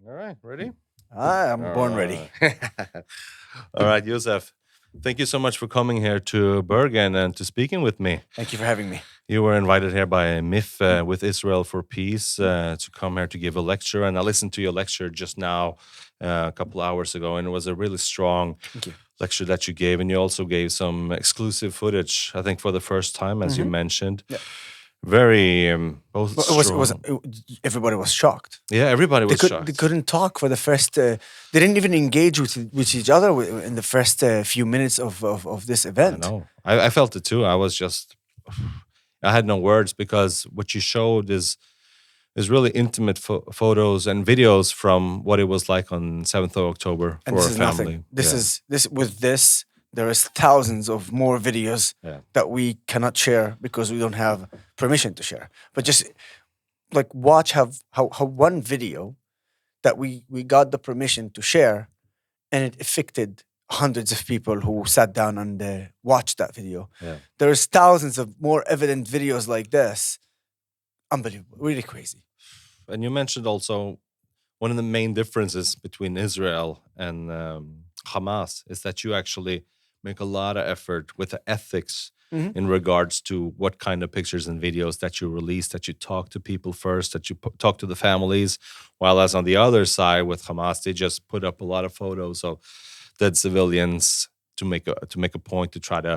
All right, ready? I am born ready. All right, Yosef. Thank you so much for coming here to Bergen and to speaking with me. Thank you for having me. You were invited here by MIF with Israel for Peace to come here to give a lecture, and I listened to your lecture just now, a couple hours ago, and it was a really strong Thank you. lecture that you gave, and you also gave some exclusive footage, I think, for the first time, as you mentioned. Yeah. Very both Well, strong. everybody was shocked. Yeah, everybody They was could they shocked. couldn't talk for the first. They didn't even engage with each other in the first few minutes of this I event. know. I felt it too. I was just, I had no words because what you showed is really intimate photos and videos from what it was like on 7th of October And for this a is family. nothing. This Yeah. is this with this. There is thousands of more videos Yeah. that we cannot share because we don't have permission to share. But just like watch how one video that we got the permission to share, and it affected hundreds of people who sat down and watched that video. Yeah. There's thousands of more evident videos like this. Unbelievable, really crazy. And you mentioned also one of the main differences between Israel and Hamas is that you actually make a lot of effort with the ethics Mhm. in regards to what kind of pictures and videos that you release, that you talk to people first, that you talk to the families. While as on the other side with Hamas, they just put up a lot of photos of dead civilians to make a point to try to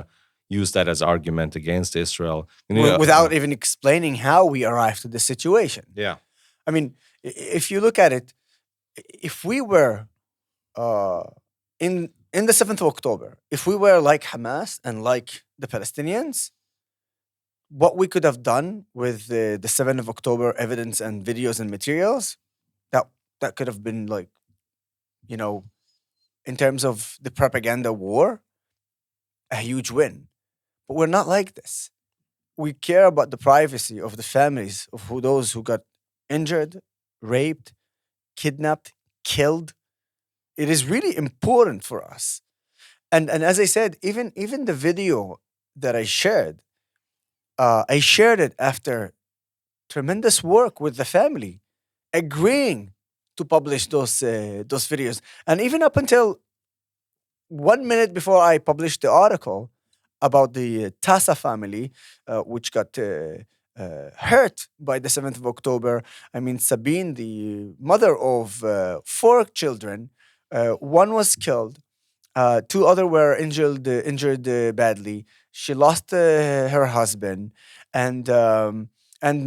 use that as argument against Israel. And, Without even explaining how we arrived to this situation. yeah, I mean, if you look at it, if we were uh, in the 7th of October, if we were like Hamas and like the Palestinians, what we could have done with the 7th of October evidence and videos and materials, that that could have been like, you know, in terms of the propaganda war, a huge win. But we're not like this. We care about the privacy of the families of those who got injured, raped, kidnapped, killed. It is really important for us. And as I said, even the video that I shared it after tremendous work with the family, agreeing to publish those videos, and even up until 1 minute before I published the article about the Tassa family, which got hurt by the 7th of October. I mean, Sabine, the mother of four children, one was killed, two other were injured badly. She lost her husband, and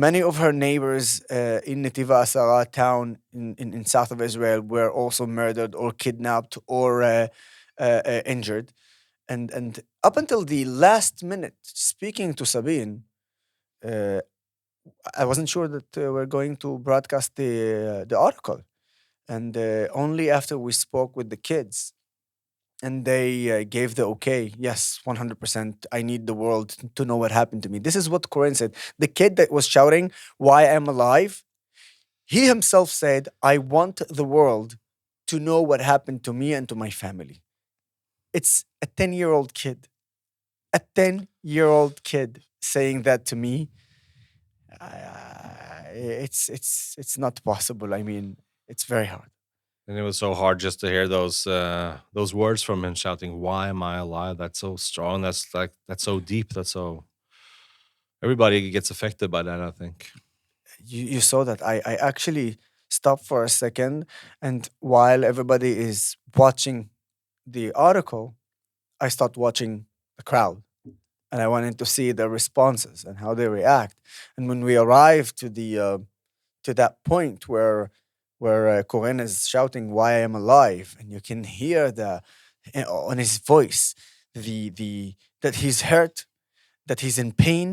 many of her neighbors in Netiva Asara town in south of Israel were also murdered or kidnapped or injured. And up until the last minute, speaking to Sabine, uh, I wasn't sure that we're going to broadcast the article, and only after we spoke with the kids and they gave the okay. Yes, 100%. I need the world to know what happened to me. This is what Corinne said. The kid that was shouting, "Why I'm alive," he himself said, "I want the world to know what happened to me and to my family." It's a 10-year-old kid, a 10-year-old kid saying that to me. It's not possible. I mean, it's very hard. and it was so hard just to hear those words from him shouting, "Why am I alive?" That's so strong. That's so deep. That's so everybody gets affected by that. I think. You saw that I actually stopped for a second, and while everybody is watching the article, I stopped watching the crowd, and I wanted to see their responses and how they react. And when we arrived to that point where Corinne is shouting, "Why I am alive," and you can hear on his voice the that he's hurt, that he's in pain,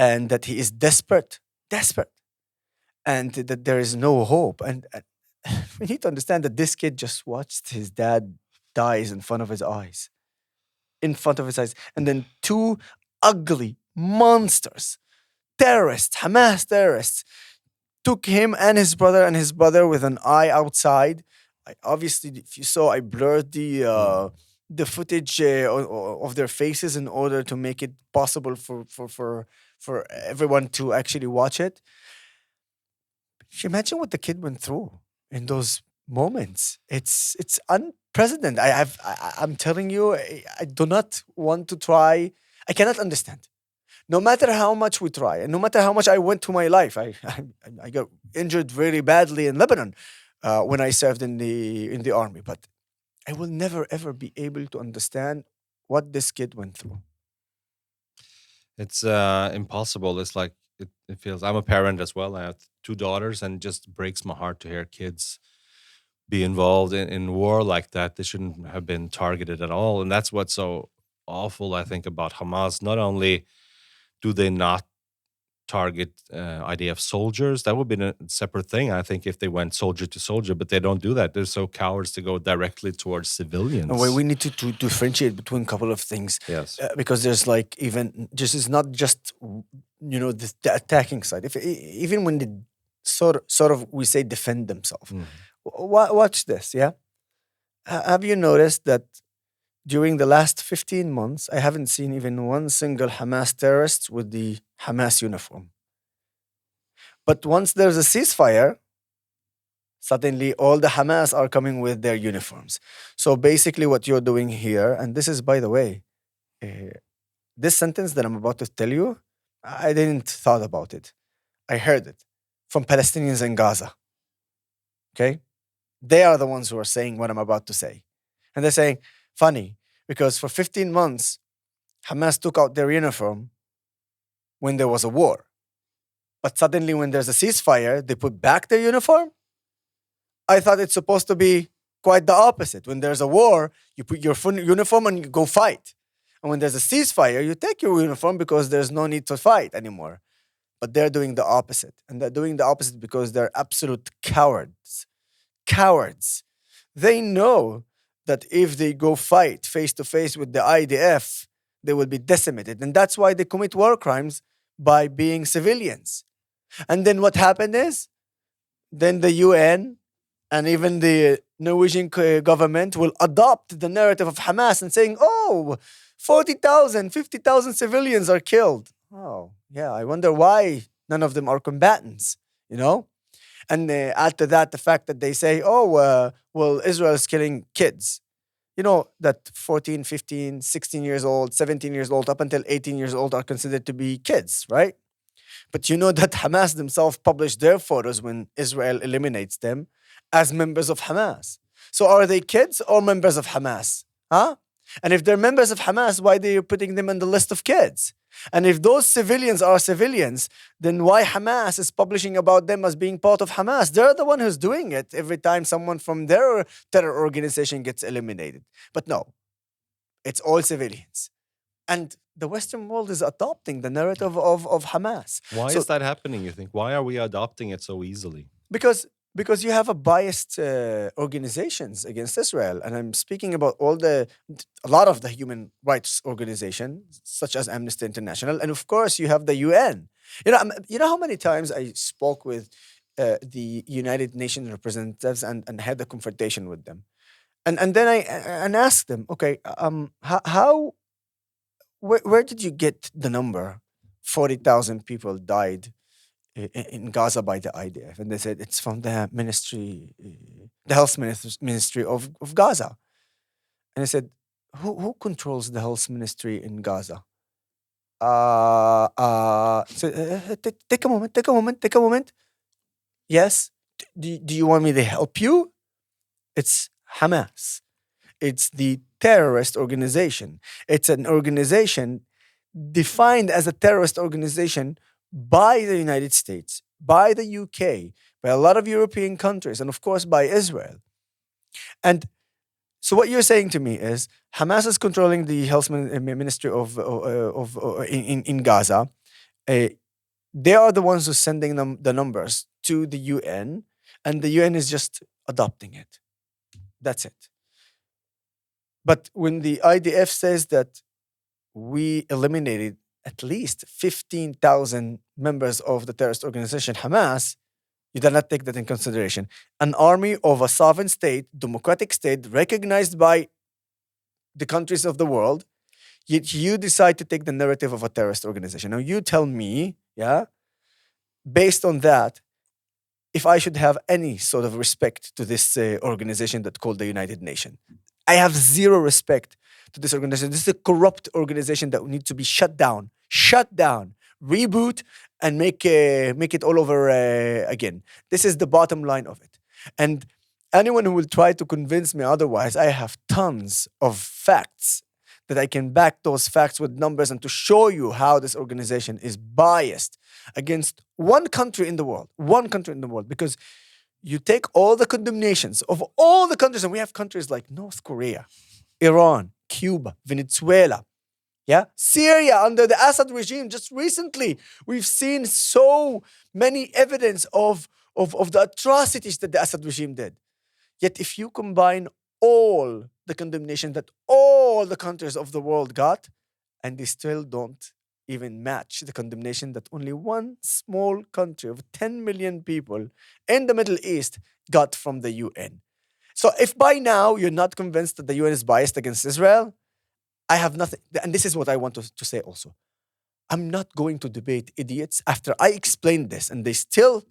and that he is desperate, and that there is no hope. And we need to understand that this kid just watched his dad dies in front of his eyes, and then two ugly monsters, terrorists, Hamas terrorists, took him and his brother with an eye outside. Obviously, if you saw, I blurred the footage of their faces in order to make it possible for everyone to actually watch it. Imagine what the kid went through in those moments. It's unprecedented. I'm telling you, I do not want to try. I cannot understand. No matter how much we try, and no matter how much I went to my life, I got injured very badly in Lebanon when I served in the army. But I will never ever be able to understand what this kid went through. It's impossible. It's like it feels. I'm a parent as well. I have two daughters, and it just breaks my heart to hear kids be involved in war like that. They shouldn't have been targeted at all. And that's what's so awful, I think, about Hamas. Not only do they not target IDF soldiers, that would be a separate thing, I think, if they went soldier to soldier, but they don't do that. They're so cowards to go directly towards civilians. And we need to differentiate between a couple of things. Yes. Because there's like even just is not just the attacking side. If even when they sort of we say defend themselves. Watch this, yeah. Have you noticed that during the last 15 months, I haven't seen even one single Hamas terrorist with the Hamas uniform. But once there's a ceasefire, suddenly all the Hamas are coming with their uniforms. So basically what you're doing here, and this is, by the way, this sentence that I'm about to tell you, I didn't thought about it. I heard it from Palestinians in Gaza. Okay? They are the ones who are saying what I'm about to say. And they're saying, funny, because for 15 months, Hamas took out their uniform when there was a war. But suddenly when there's a ceasefire, they put back their uniform? I thought it's supposed to be quite the opposite. When there's a war, you put your uniform and you go fight. And when there's a ceasefire, you take your uniform because there's no need to fight anymore. But they're doing the opposite. And they're doing the opposite because they're absolute cowards. Cowards. They know that if they go fight face to face with the IDF, they will be decimated. And that's why they commit war crimes by being civilians. And then what happened is, then the UN and even the Norwegian government will adopt the narrative of Hamas and saying, oh, 40,000, 50,000 civilians are killed. Oh, yeah, I wonder why none of them are combatants, you know? And add to that the fact that they say, oh, well, Israel is killing kids. You know, that 14, 15, 16 years old, 17 years old, up until 18 years old are considered to be kids, right? But you know that Hamas themselves publish their photos when Israel eliminates them as members of Hamas. So are they kids or members of Hamas? Huh? And if they're members of Hamas, why are they putting them on the list of kids? And if those civilians are civilians, then why Hamas is publishing about them as being part of Hamas? They're the one who's doing it every time someone from their terror organization gets eliminated. But no, it's all civilians. And the Western world is adopting the narrative of Hamas. Why is that happening, you think? Why are we adopting it so easily? Because you have a biased organizations against Israel. And I'm speaking about a lot of the human rights organizations, such as Amnesty International. And of course, you have the UN. You know how many times I spoke with the United Nations representatives and had a confrontation with them. And then I asked them, okay, where did you get the number 40,000 people died in Gaza by the IDF? And they said it's from the ministry, the health ministry of Gaza. And I said, who controls the health ministry in Gaza? Take a moment. Yes. Do you want me to help you? It's Hamas. It's the terrorist organization. It's an organization defined as a terrorist organization by the United States, by the UK, by a lot of European countries, and of course by Israel. And so what you're saying to me is Hamas is controlling the health ministry in Gaza. They are the ones who are sending them the numbers to the UN, and the UN is just adopting it. That's it. But when the IDF says that we eliminated at least 15,000 members of the terrorist organization Hamas, you do not take that in consideration. An army of a sovereign state, democratic state, recognized by the countries of the world, yet you decide to take the narrative of a terrorist organization. Now you tell me, yeah, based on that, if I should have any sort of respect to this organization that called the United Nations. I have zero respect to this organization. This is a corrupt organization that needs to be shut down, reboot, and make it all over again. This is the bottom line of it. And anyone who will try to convince me otherwise, I have tons of facts that I can back those facts with numbers and to show you how this organization is biased against one country in the world, because you take all the condemnations of all the countries, and we have countries like North Korea, Iran, Cuba, Venezuela, Syria under the Assad regime. Just recently, we've seen so many evidence of the atrocities that the Assad regime did. Yet if you combine all the condemnation that all the countries of the world got, and they still don't even match the condemnation that only one small country of 10 million people in the Middle East got from the UN. So if by now you're not convinced that the UN is biased against Israel, I have nothing. And this is what I want to say also. I'm not going to debate idiots after I explained this and they still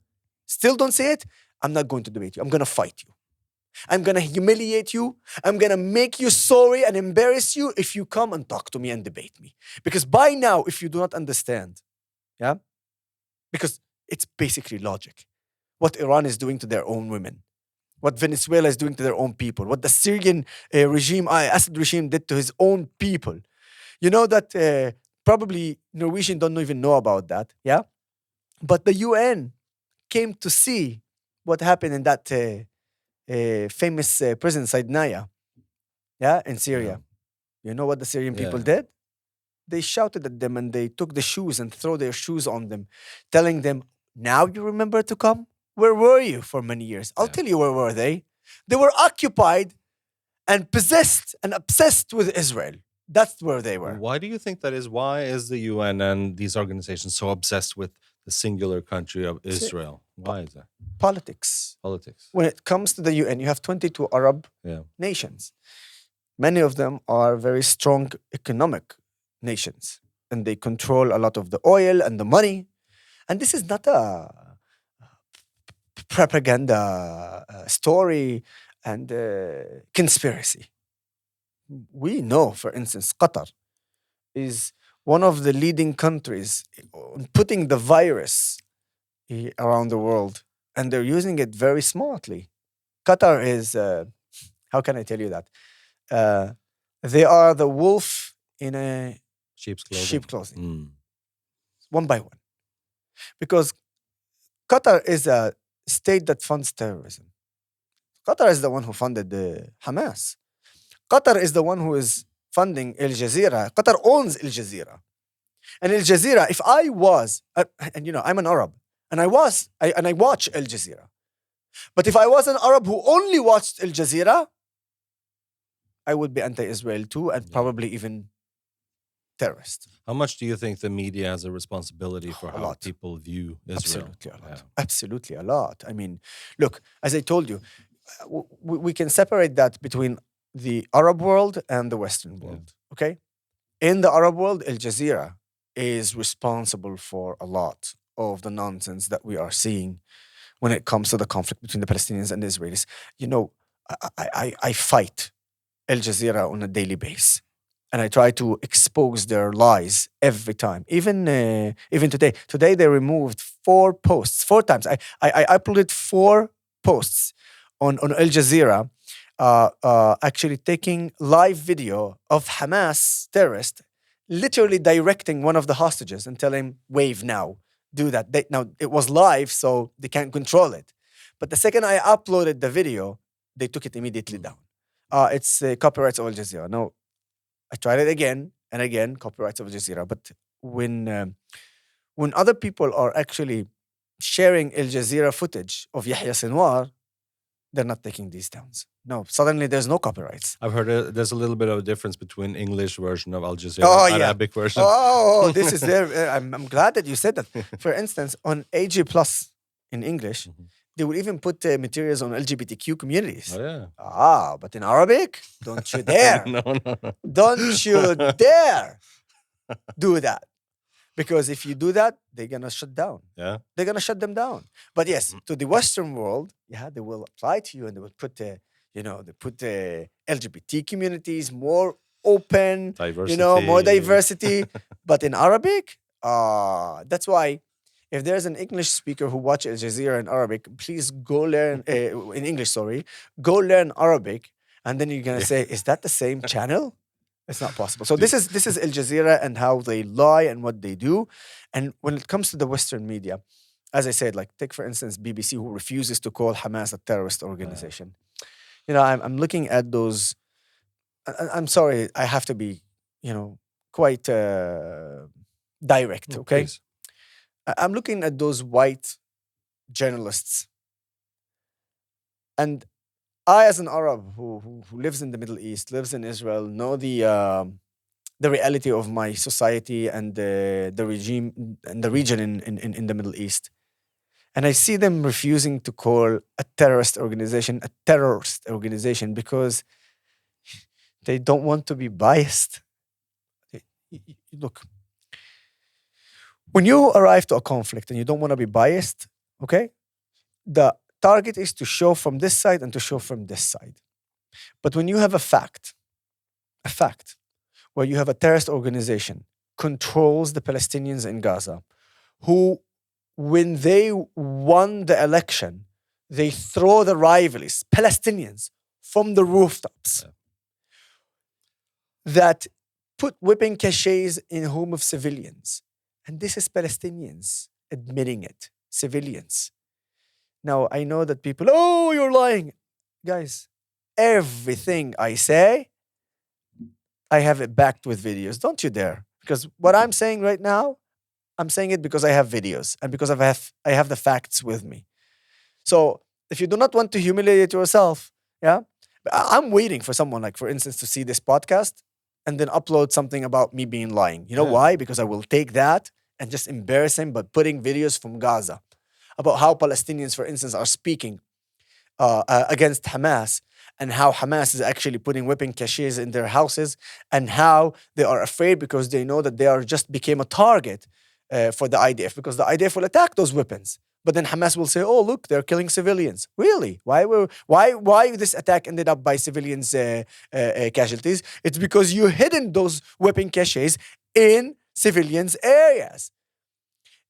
don't say it. I'm not going to debate you. I'm going to fight you. I'm going to humiliate you. I'm going to make you sorry and embarrass you if you come and talk to me and debate me. Because by now, if you do not understand, because it's basically logic. What Iran is doing to their own women, what Venezuela is doing to their own people, what the Syrian Assad regime did to his own people. You know that probably Norwegians don't even know about that, But the UN came to see what happened in that famous prison, Saidnaya, in Syria. You know what the Syrian people did? They shouted at them and they took the shoes and threw their shoes on them, telling them, now you remember to come? Where were you for many years? I'll tell you where were they. They were occupied and possessed and obsessed with Israel. That's where they were. Why do you think that is? Why is the UN and these organizations so obsessed with the singular country of Israel? Why is that? Politics. When it comes to the UN, you have 22 Arab nations. Many of them are very strong economic nations, and they control a lot of the oil and the money. And this is not a propaganda story and conspiracy. We know, for instance, Qatar is one of the leading countries in putting the virus around the world, and they're using it very smartly. Qatar is, how can I tell you that? They are the wolf in a sheep clothing. One by one. Because Qatar is a state that funds terrorism. Qatar is the one who funded the Hamas. Qatar is the one who is funding Al Jazeera. Qatar owns Al Jazeera. And Al Jazeera, if I was, and I'm an Arab, and I watch Al Jazeera. But if I was an Arab who only watched Al Jazeera, I would be anti-Israel too, and probably even terrorist. How much do you think the media has a responsibility for how people view Israel? Absolutely a lot. Absolutely a lot. I mean, look, as I told you, we can separate that between the Arab world and the Western world, okay? In the Arab world, Al Jazeera is responsible for a lot of the nonsense that we are seeing when it comes to the conflict between the Palestinians and the Israelis. I fight Al Jazeera on a daily basis. And I try to expose their lies every time. Even today. Today they removed 4 posts, 4 times. I uploaded 4 posts on Al Jazeera, actually taking live video of Hamas terrorists, literally directing one of the hostages and telling him, wave now, do that. Now, it was live, so they can't control it. But the second I uploaded the video, they took it immediately down. It's copyrights of Al Jazeera. No, I tried it again and again, copyrights of Al Jazeera. But when other people are actually sharing Al Jazeera footage of Yahya Sinwar, they're not taking these down. No, suddenly there's no copyrights. I've heard there's a little bit of a difference between English version of Al Jazeera and Arabic version. Oh, this is there. I'm glad that you said that. For instance, on AG Plus in English, they would even put materials on LGBTQ communities. Oh, yeah. But in Arabic, don't you dare. No. Don't you dare do that. Because if you do that, they're gonna shut down. Yeah. They're gonna shut them down. But yes, to the Western world, yeah, they will apply to you and they will put they put the LGBT communities more open, more diversity. But in Arabic, that's why if there's an English speaker who watches Al Jazeera in Arabic, please go learn in English. Sorry, go learn Arabic, and then you're gonna say, "Is that the same channel?" It's not possible. So this is Al Jazeera and how they lie and what they do. And when it comes to the Western media, as I said, like take for instance BBC, who refuses to call Hamas a terrorist organization. I'm looking at those. I'm sorry, I have to be, quite direct. Okay, Please. I'm looking at those white journalists, and I, as an Arab who lives in the Middle East, lives in Israel, know the reality of my society and the regime and the region in the Middle East. And I see them refusing to call a terrorist organization because they don't want to be biased. Look, when you arrive to a conflict and you don't want to be biased, okay, the target is to show from this side and to show from this side. But when you have a fact where you have a terrorist organization controls the Palestinians in Gaza, who, when they won the election, they throw the rivalries, Palestinians, from the rooftops, that put whipping caches in home of civilians. And this is Palestinians admitting it, civilians. Now, I know that people, oh, you're lying. Guys, everything I say, I have it backed with videos. Don't you dare. Because what I'm saying right now, I'm saying it because I have videos and because I have the facts with me. So if you do not want to humiliate yourself, yeah, I'm waiting for someone, like, for instance, to see this podcast and then upload something about me being lying. You know why? Because I will take that and just embarrass him by putting videos from Gaza about how Palestinians, for instance, are speaking against Hamas, and how Hamas is actually putting whipping caches in their houses, and how they are afraid because they know that they are just became a target for the IDF, because the IDF will attack those weapons. But then Hamas will say, "Oh, look, they're killing civilians." Really? Why this attack ended up by civilians' casualties? It's because you hidden those weapon caches in civilians' areas.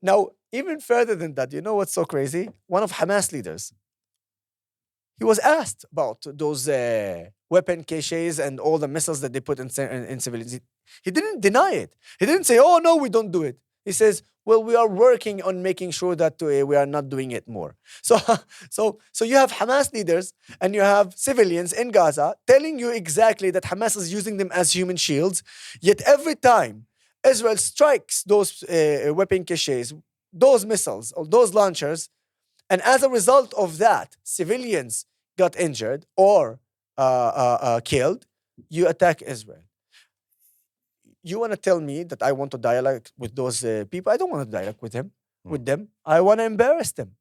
Now, even further than that, you know what's so crazy? One of Hamas leaders, he was asked about those weapon caches and all the missiles that they put in civilians. He didn't deny it. He didn't say, "Oh, no, we don't do it." He says, "Well, we are working on making sure that we are not doing it more." So you have Hamas leaders and you have civilians in Gaza telling you exactly that Hamas is using them as human shields. Yet every time Israel strikes those weapon caches, those missiles or those launchers, and as a result of that, civilians got injured or killed, you attack Israel. You want to tell me that I want to dialogue with those people? I don't want to dialogue with them. I want to embarrass them.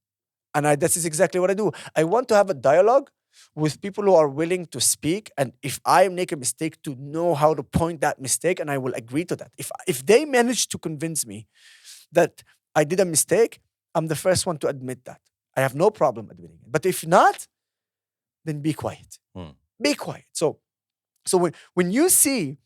And this is exactly what I do. I want to have a dialogue with people who are willing to speak. And if I make a mistake, to know how to point that mistake, and I will agree to that. If they manage to convince me that I did a mistake, I'm the first one to admit that. I have no problem admitting it. But if not, then be quiet. Be quiet. So when you see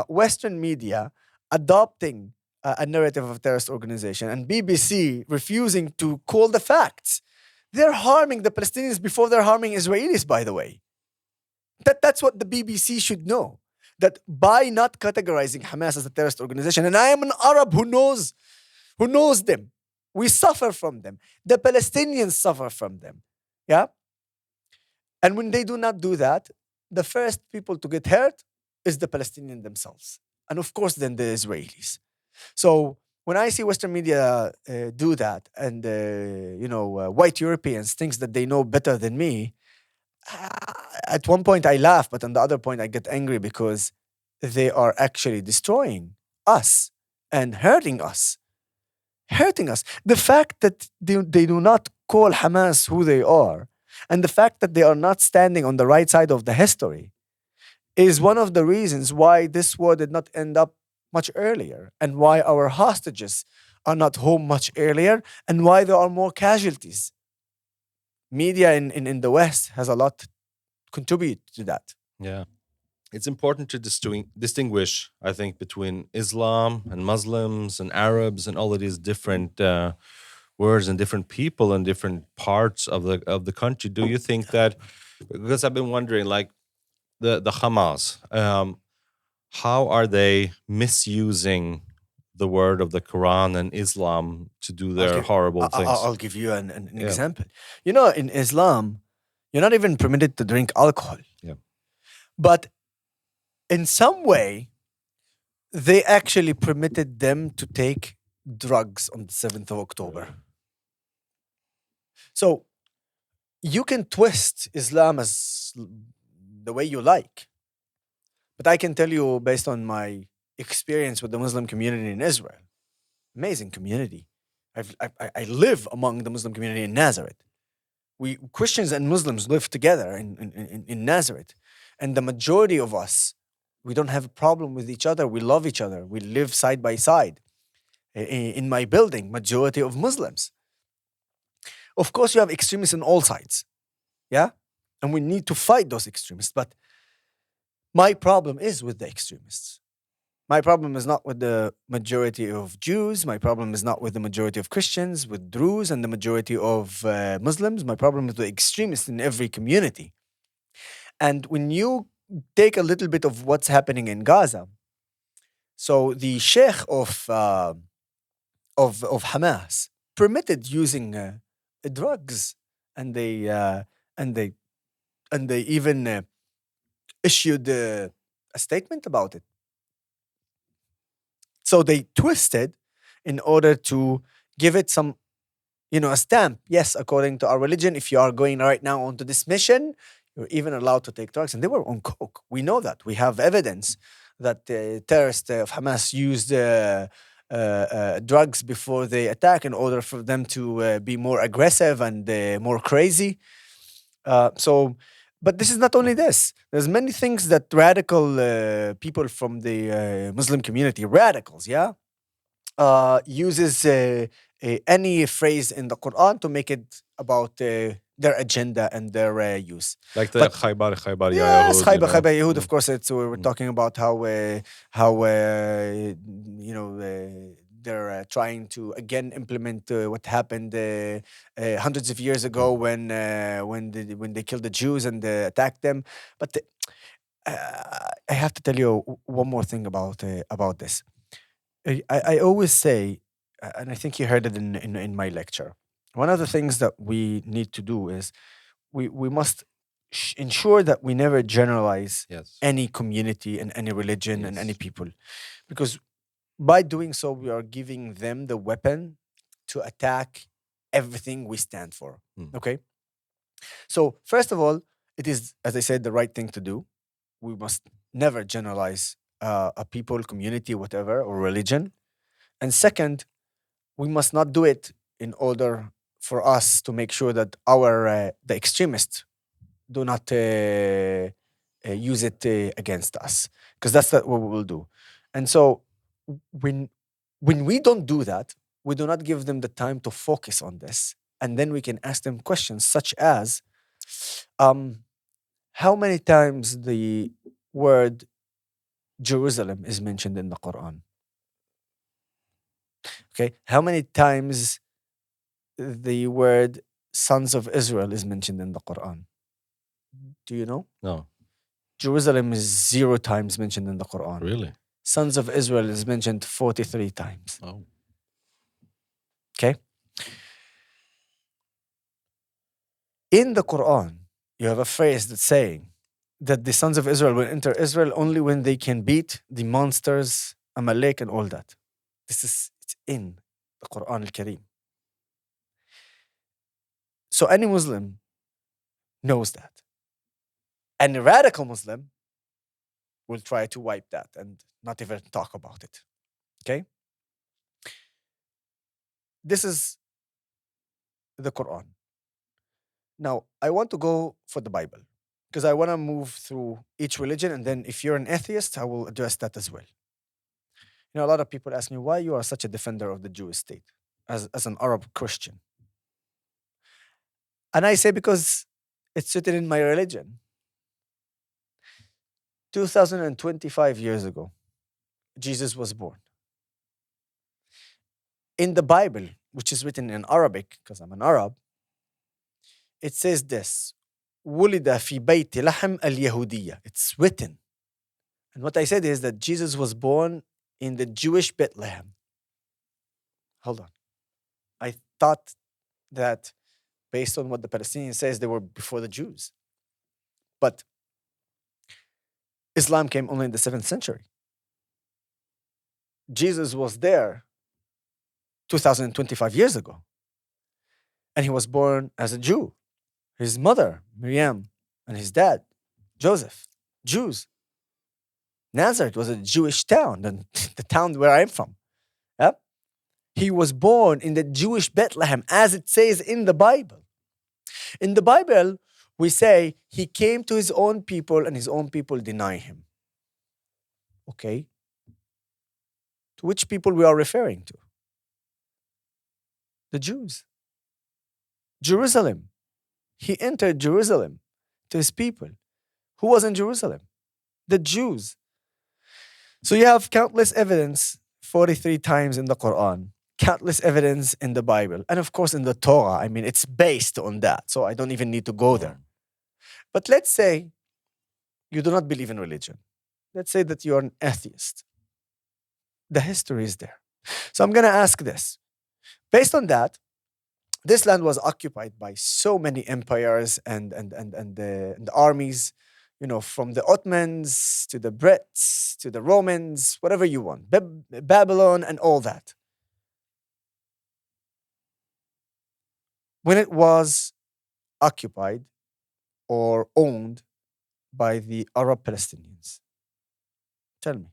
Western media adopting a narrative of a terrorist organization and BBC refusing to call the facts, they're harming the Palestinians before they're harming Israelis, by the way. That's what the BBC should know. That by not categorizing Hamas as a terrorist organization, and I am an Arab who knows them. We suffer from them. The Palestinians suffer from them. Yeah? And when they do not do that, the first people to get hurt is the Palestinians themselves. And of course, then the Israelis. So when I see Western media do that, and white Europeans think that they know better than me, at one point I laugh, but on the other point I get angry, because they are actually destroying us and hurting us. The fact that they do not call Hamas who they are, and the fact that they are not standing on the right side of the history, is one of the reasons why this war did not end up much earlier, and why our hostages are not home much earlier, and why there are more casualties. Media in the West has a lot to contribute to that. Yeah. It's important to distinguish, I think, between Islam and Muslims and Arabs and all of these different words and different people and different parts of the country. Do you think that, because I've been wondering, like the Hamas, how are they misusing the word of the Quran and Islam to do I'll their give, horrible things? I'll give you an Yeah. example. You know, in Islam, you're not even permitted to drink alcohol. Yeah. But in some way, they actually permitted them to take drugs on the 7th of October. So you can twist Islam as the way you like. But I can tell you, based on my experience with the Muslim community in Israel, amazing community. I live among the Muslim community in Nazareth. We Christians and Muslims live together in Nazareth. And the majority of us, we don't have a problem with each other. We love each other. We live side by side. In my building, majority of Muslims. Of course, you have extremists on all sides. Yeah? And we need to fight those extremists. But my problem is with the extremists. My problem is not with the majority of Jews. My problem is not with the majority of Christians, with Druze and the majority of Muslims. My problem is with the extremists in every community. And when you take a little bit of what's happening in Gaza, so the sheikh of Hamas permitted using drugs, and they even issued a statement about it. So they twisted in order to give it some, a stamp. Yes, according to our religion, if you are going right now onto this mission, you're even allowed to take drugs. And they were on coke. We know that. We have evidence that the terrorists of Hamas used drugs before they attack in order for them to be more aggressive and more crazy. But this is not only this. There's many things that radical people from the Muslim community, radicals, uses any phrase in the Quran to make it about their agenda and their use. Like the But- Khaybar Yes, Yahud, Khaybar Yahud. Of Mm. course, we're talking about how they're trying to again implement what happened hundreds of years ago when they killed the Jews and attacked them. But I have to tell you one more thing about this. I always say, and I think you heard it in my lecture. One of the things that we need to do is we must ensure that we never generalize Yes. any community and any religion and any Yes. people, because by doing so we are giving them the weapon to attack everything we stand for. Mm. Okay, so first of all, it is, as I said, the right thing to do. We must never generalize a people, community, whatever, or religion. And second, we must not do it in order for us to make sure that the extremists do not use it against us, because that's not what we will do. And so when we don't do that, we do not give them the time to focus on this, and then we can ask them questions such as, how many times the word Jerusalem is mentioned in the Quran? Okay, how many times the word sons of Israel is mentioned in the Quran? Do you know? No, Jerusalem is 0 times mentioned in the Quran. really? Sons of Israel is mentioned 43 times. Oh. Okay? In the Quran, you have a phrase that's saying that the sons of Israel will enter Israel only when they can beat the monsters, Amalek, and all that. It's in the Quran al-Kareem. So any Muslim knows that. And a radical Muslim will try to wipe that and not even talk about it. Okay? This is the Quran. Now, I want to go for the Bible because I want to move through each religion, and then if you're an atheist, I will address that as well. A lot of people ask me why you are such a defender of the Jewish state as an Arab Christian. And I say because it's written in my religion. 2025 years ago, Jesus was born. In the Bible, which is written in Arabic, because I'm an Arab, it says this, وُلِدَ فِي بَيْتِ لَحْمِ الْيَهُودِيَّة. It's written. And what I said is that Jesus was born in the Jewish Bethlehem. Hold on. I thought that based on what the Palestinian says, they were before the Jews. But Islam came only in the 7th century. Jesus was there 2025 years ago. And he was born as a Jew. His mother, Miriam, and his dad, Joseph, Jews. Nazareth was a Jewish town, the town where I'm from. Yep. He was born in the Jewish Bethlehem, as it says in the Bible. In the Bible, we say he came to his own people and his own people deny him. Okay. To which people we are referring to? The Jews. Jerusalem. He entered Jerusalem to his people. Who was in Jerusalem? The Jews. So you have countless evidence, 43 times in the Quran, countless evidence in the Bible, and of course in the Torah. I mean, it's based on that, so I don't even need to go there. But let's say you do not believe in religion. Let's say that you're an atheist. The history is there. So I'm going to ask this. Based on that, this land was occupied by so many empires and the armies, from the Ottomans to the Brits to the Romans, whatever you want, Babylon and all that. When it was occupied or owned by the Arab Palestinians, tell me.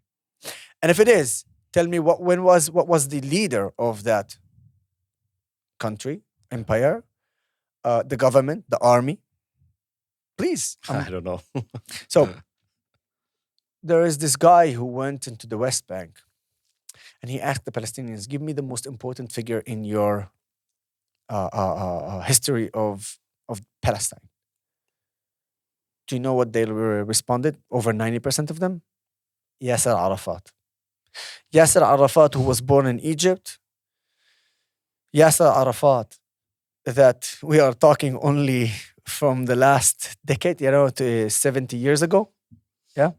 And if it is, tell me what was the leader of that country, empire, the government, the army? Please. I don't know. So there is this guy who went into the West Bank and he asked the Palestinians, give me the most important figure in your history of Palestine. Do you know what they responded? Over 90% of them? Yasser Arafat. Yasser Arafat, who was born in Egypt. Yasser Arafat, that we are talking only from the last decade, to 70 years ago. Yeah.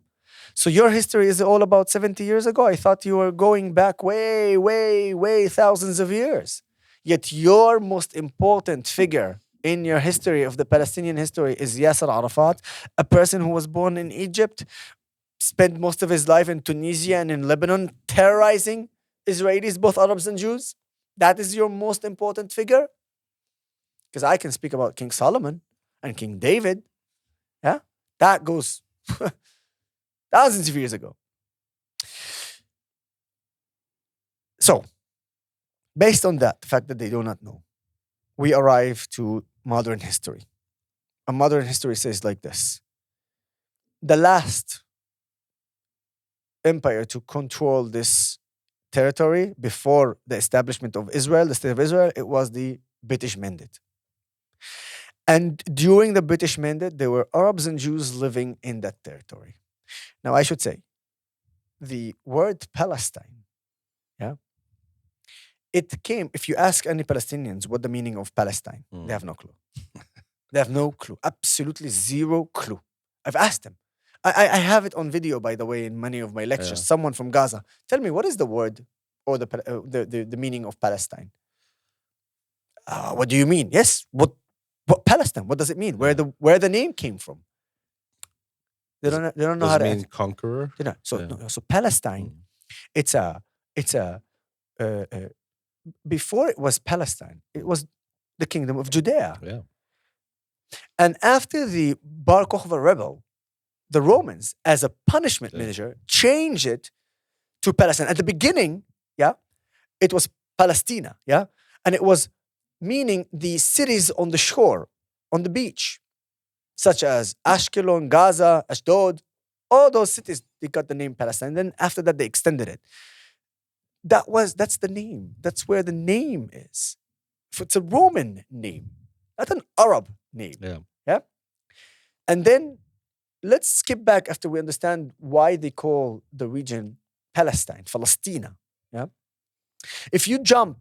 So your history is all about 70 years ago. I thought you were going back way, way, way thousands of years. Yet your most important figure in your history of the Palestinian history is Yasser Arafat, a person who was born in Egypt, spent most of his life in Tunisia and in Lebanon, terrorizing Israelis, both Arabs and Jews. That is your most important figure? Because I can speak about King Solomon and King David. Yeah, that goes thousands of years ago. So, based on that, the fact that they do not know, we arrive to modern history. And modern history says like this. The last empire to control this territory before the establishment of Israel, the state of Israel, it was the British Mandate. And during the British Mandate, there were Arabs and Jews living in that territory. Now, I should say, the word Palestine, it came, if you ask any Palestinians what the meaning of Palestine, they have no clue. They have no clue, absolutely zero clue. I've asked them. I have it on video, by the way, in many of my lectures. Yeah. Someone from Gaza, tell me, what is the word or the meaning of Palestine? What do you mean? Yes, what Palestine? What does it mean? Where the name came from? They don't know Does how it to mean answer. conqueror? You know, so Yeah. so Palestine, it's a before it was Palestine, it was the kingdom of Judea. Yeah. And after the Bar Kokhba rebel, the Romans, as a punishment measure, changed it to Palestine. At the beginning, it was Palestina, and it was meaning the cities on the shore, on the beach, such as Ashkelon, Gaza, Ashdod, all those cities, they got the name Palestine. Then after that, they extended it. That's the name. That's where the name is. It's a Roman name, not an Arab name. Yeah. Yeah. And then let's skip back after we understand why they call the region Palestine, Palestina. Yeah. If you jump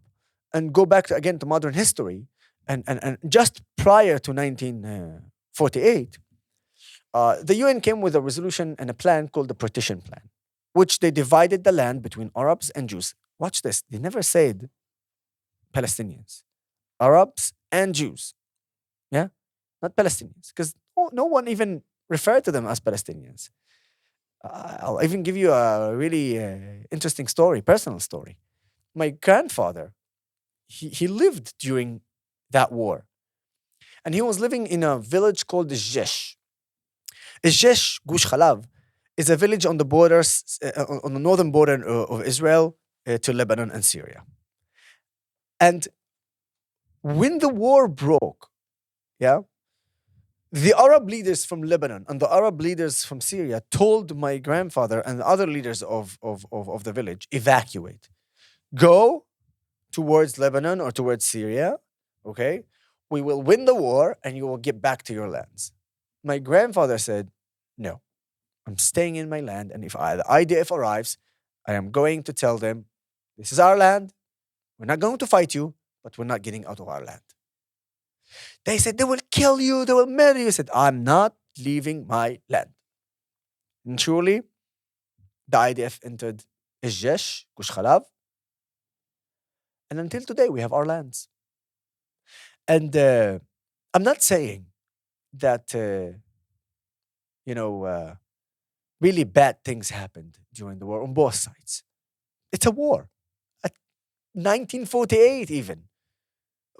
and go back again to modern history, and just prior to 1948, the UN came with a resolution and a plan called the Partition Plan, which they divided the land between Arabs and Jews. Watch this. They never said Palestinians, Arabs and Jews. Yeah? Not Palestinians, because no one even referred to them as Palestinians. I'll even give you a really interesting story, personal story. My grandfather, he lived during that war. And he was living in a village called Jesh. Jesh, Gush Khalav, is a village on the borders, on the northern border of Israel to Lebanon and Syria. And when the war broke, yeah, the Arab leaders from Lebanon and the Arab leaders from Syria told my grandfather and the other leaders of the village, evacuate. Go towards Lebanon or towards Syria, okay? We will win the war and you will get back to your lands. My grandfather said, no, I'm staying in my land, and if the IDF arrives, I am going to tell them, this is our land, we're not going to fight you, but we're not getting out of our land. They said, they will kill you, they will murder you. I said, I'm not leaving my land. And truly, the IDF entered Jesh, Gush Khalav, and until today, we have our lands. And I'm not saying that, really bad things happened during the war on both sides. It's a war. At 1948 even.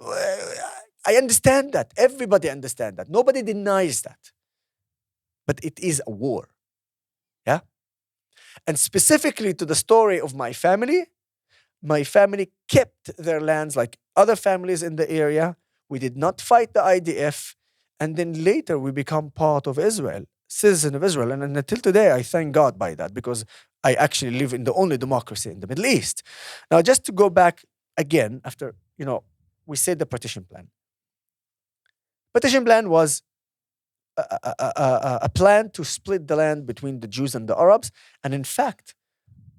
I understand that. Everybody understands that. Nobody denies that. But it is a war. Yeah? And specifically to the story of my family kept their lands like other families in the area. We did not fight the IDF. And then later we become part of Israel, citizen of Israel. And until today, I thank God by that, because I actually live in the only democracy in the Middle East. Now, just to go back again, after, we said the partition plan. Partition plan was a plan to split the land between the Jews and the Arabs. And in fact,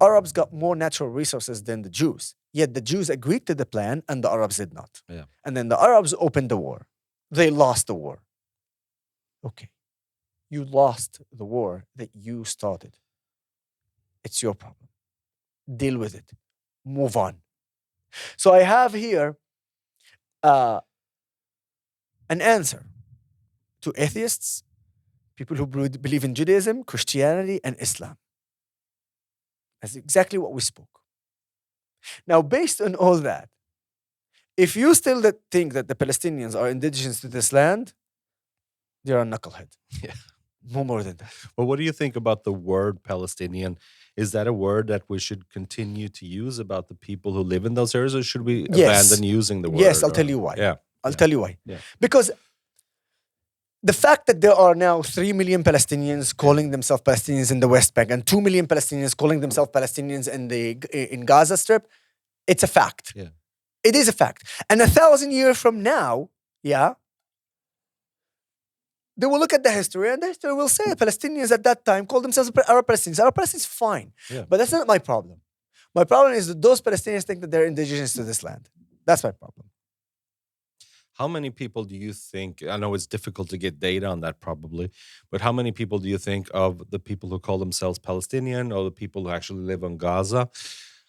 Arabs got more natural resources than the Jews. Yet the Jews agreed to the plan and the Arabs did not. Yeah. And then the Arabs opened the war. They lost the war. Okay. You lost the war that you started. It's your problem. Deal with it. Move on. So I have here an answer to atheists, people who believe in Judaism, Christianity, and Islam. That's exactly what we spoke. Now, based on all that, if you still think that the Palestinians are indigenous to this land, they're a knucklehead. Yeah. No more than that. Well, what do you think about the word Palestinian? Is that a word that we should continue to use about the people who live in those areas, or should we abandon using the word? Yes, I'll tell you why. Yeah. I'll tell you why. Yeah. Because the fact that there are now 3 million Palestinians calling themselves Palestinians in the West Bank and 2 million Palestinians calling themselves Palestinians in Gaza Strip, it's a fact. Yeah. It is a fact. And 1,000 years from now, yeah, they will look at the history and the history will say Palestinians at that time called themselves Arab Palestinians. Arab Palestinians, fine. Yeah. But that's not my problem. My problem is that those Palestinians think that they're indigenous to this land. That's my problem. How many people do you think, I know it's difficult to get data on that probably, but how many people do you think of the people who call themselves Palestinian or the people who actually live on Gaza?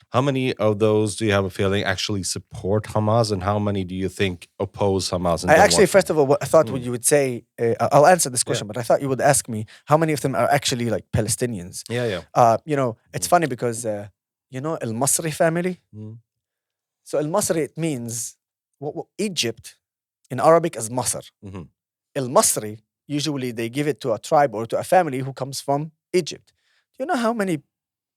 How many of those do you have a feeling actually support Hamas, and how many do you think oppose Hamas? And I actually, first of all, I thought what you would say, I'll answer this question, but I thought you would ask me how many of them are actually like Palestinians. Yeah. It's funny because, Al-Masri family. Mm. So Al-Masri, it means Egypt in Arabic as Masr. Mm-hmm. Al-Masri, usually they give it to a tribe or to a family who comes from Egypt. Do you know how many